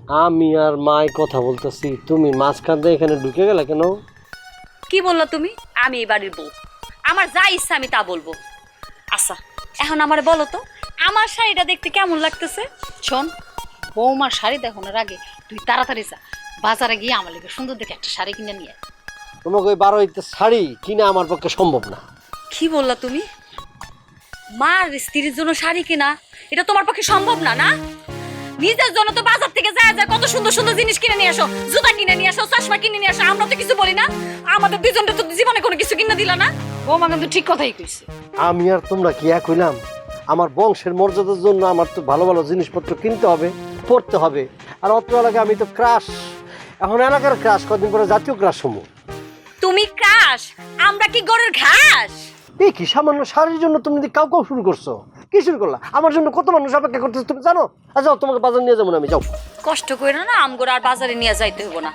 আমি আর মাই কথা বলতেছি, তুমি মাঝখান দিয়ে এখানে ঢুকে গেলে কেন? কি বললো তুমি? আমি এই বাড়ির বউ, আমার যা ইচ্ছা আমি তা বলবো। আচ্ছা এখন আমারে বলো তো, আমার শাড়িটা দেখতে কেমন লাগতেছে? শোন, বৌমার শাড়ি দেখানোর আগে তুই তাড়াতাড়ি যা বাজারে গিয়ে আমার লেগে সুন্দর দেখে একটা শাড়ি কিনে নিয়ে আয়। তোমাকে ওই 12 শাড়ি কিনা আমার পক্ষে সম্ভব না। কি বললা তুমি? মার স্ত্রীর জন্য শাড়ি কেনা এটা তোমার পক্ষে সম্ভব না? না, নিজের জন্য তো বাজার থেকে যায় যায় কত সুন্দর সুন্দর জিনিস কিনে নিয়ে আসো, জুতা কিনে নিয়ে আসো, চশমা কিনে নিয়ে আসো, আমরা তো কিছু বলি না। আমাদের দুজনটা তো জীবনে কোনো কিছু কিনে দিলা না। বৌমা কিন্তু ঠিক কথাই কইছে। আমি আর তোমরা কি এক হইলাম? আমার বংশের মর্যাদার জন্য আমার তো ভালো ভালো জিনিসপত্র কিনতে হবে, পড়তে হবে। আর অত এলাকায় আমি তো ক্রাশ, এখন এলাকার ক্রাশ, কদিন পরে জাতীয় ক্রাশ হবো। তুমি ক্রাশ, আমরা কি গরুর ঘাস? এই কি সামান্য শাড়ির জন্য তুমি কাউ কাউ শুরু করছো? কি শুরু করলা? আমার জন্য কত মানুষ অপেক্ষা করতেছে তুমি জানো? আচ্ছা তোমাকে বাজার নিয়ে যাবো না আমি, যাও। কষ্ট করে না আমগোর আর বাজারে নিয়ে যাইতে হবো না।